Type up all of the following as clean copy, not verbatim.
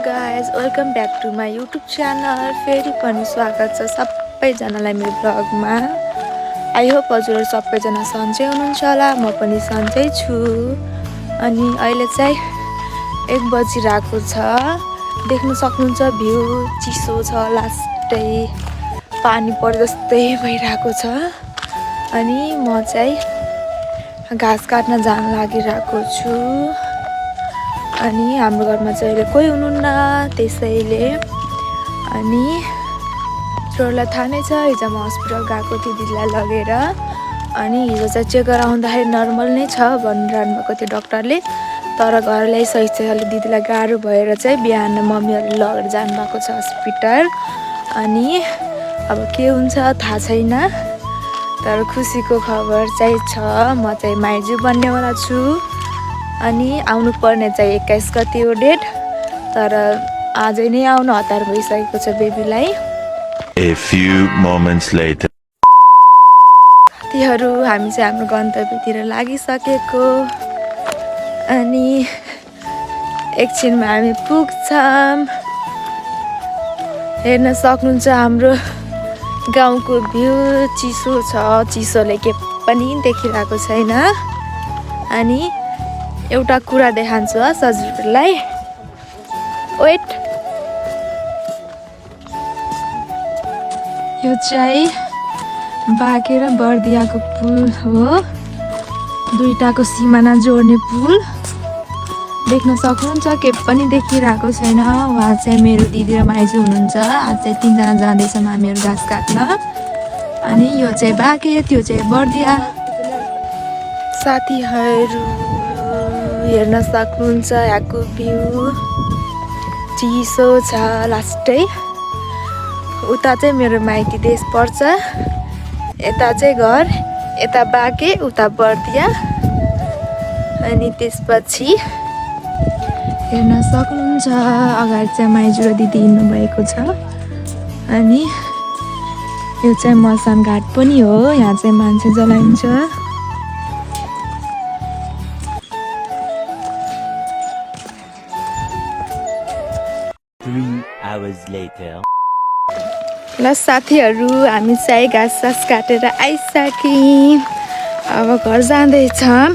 Guys welcome back to my YouTube channel. फेरि पनि स्वागत छ सबैजनालाई मेरो ब्लगमा। आई होप हजुरहरू सबैजना सन्चै हुनुहुन्छ होला, म पनि सन्चै छु। अनि अहिले चाहिँ 1 बजिरहेको छ। देख्न सक्नुहुन्छ भ्यू चिसो छ, लास्टै पानी परे जस्तै भइरहेको छ। अनि म चाहिँ घाँस काट्न जान लागिरहेको छु। अनि हाम्रो घरमा चाहिँ अहिले कोही हुनुहुन्न, त्यसैले अनि छोरालाई थाहा नै छ हिजो म हस्पिटल गएको थिएँ दिदीलाई लगेर। अनि हिजो चाहिँ चेक गराउँदाखेरि नर्मल नै छ भनिरहनु भएको थियो डक्टरले। तर घर ल्याइसकेपछि अहिले दिदीलाई गाह्रो भएर चाहिँ बिहान मम्मीहरूले लगेर जानुभएको छ हस्पिटल। अनि अब के हुन्छ थाहा छैन, तर खुसीको खबर चाहिँ छ, म चाहिँ माइजू बन्नेवाला छु। अनि आउनु पर्ने चाहिँ 21 गते हो डेट, तर आजै नै आउन हतार भइसकेको छ बेबीलाई। A few moments later. साथीहरू हामी चाहिँ हाम्रो गन्तव्यतिर लागिसकेको। अनि एकछिनमा हामी पुग्छौँ। हेर्न सक्नुहुन्छ हाम्रो गाउँको भ्यू चिसो छ, चिसोले के पनि देखिरहेको छैन। अनि एउटा कुरा देखान्छु हजुरहरूलाई, वेट। यो चाहिँ बाँके र बर्दियाको पुल हो, दुईटाको सिमाना जोड्ने पुल। देख्न सक्नुहुन्छ के पनि देखिरहेको छैन। उहाँ चाहिँ मेरो दिदी र माइजू हुनुहुन्छ। आज चाहिँ 3 जना जाँदैछौँ हामीहरू घाँस काट्न। अनि यो चाहिँ बाँके, त्यो चाहिँ बर्दिया। साथीहरू हेर्न सक्नुहुन्छ यहाँको भ्यू चिसो छ लास्टै। उता चाहिँ मेरो माइती देश पर्छ, यता चाहिँ घर, यता बाँके, उता बर्दिया। अनि त्यसपछि हेर्न सक्नुहुन्छ अगाडि चाहिँ माइजू र दिदी हिँड्नु भएको छ। अनि यो चाहिँ मसान घाट पनि हो, यहाँ चाहिँ मान्छे जलाइन्छ। 3 hours later. ल साथीहरू हामी चाहिँ घाँस काटेर आइसक्यौँ, अब घर जाँदैछौँ।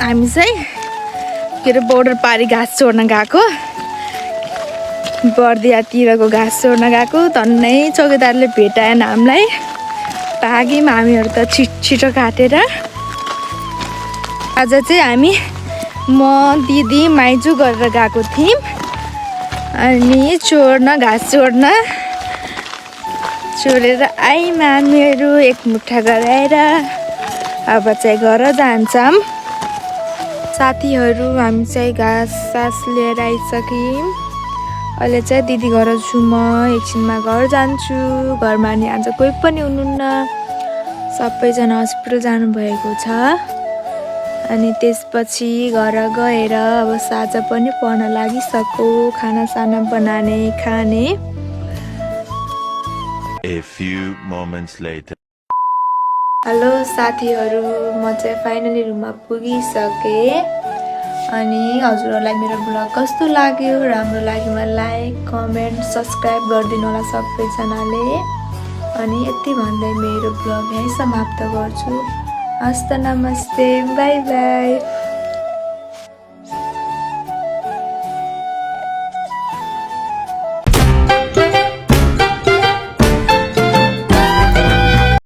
हामी चाहिँ के अरे बोर्डर पारी घाँस छोड्न गएको, बर्दियातिरको घाँस छोड्न गएको। धन्नै चौकीदारले भेटाएन हामीलाई, भाग्यौँ हामीहरू त छिटो काटेर। आज चाहिँ हामी म दिदी माइजू गरेर गएको थियौँ। अनि घाँस छोडेर आयौँ हामीहरू एक मुठा गराएर। अब चाहिँ घर जान्छौँ। साथीहरू हामी चाहिँ घाँस लिएर आइसक्यौँ। अहिले चाहिँ दिदी घर छु, म एकछिनमा घर जान्छु। घरमा नि आज कोही पनि हुनुहुन्न, सबैजना हस्पिटल जानुभएको छ। अनि त्यसपछि घर गएर अब साँझ पनि पर्न लागिसक्यो, खानासाना बनाने खाने। A few moments later. Hello साथीहरू, म चाहिँ फाइनली रुममा पुगिसकेँ। अनि हजुरहरूलाई मेरो ब्लग कस्तो लाग्यो, राम्रो लाग्योमा लाइक कमेन्ट सब्सक्राइब गरिदिनु होला सबैजनाले। अनि यति भन्दै मेरो ब्लग यहीँ समाप्त गर्छु। हस्त नमस्ते, बाई बाई।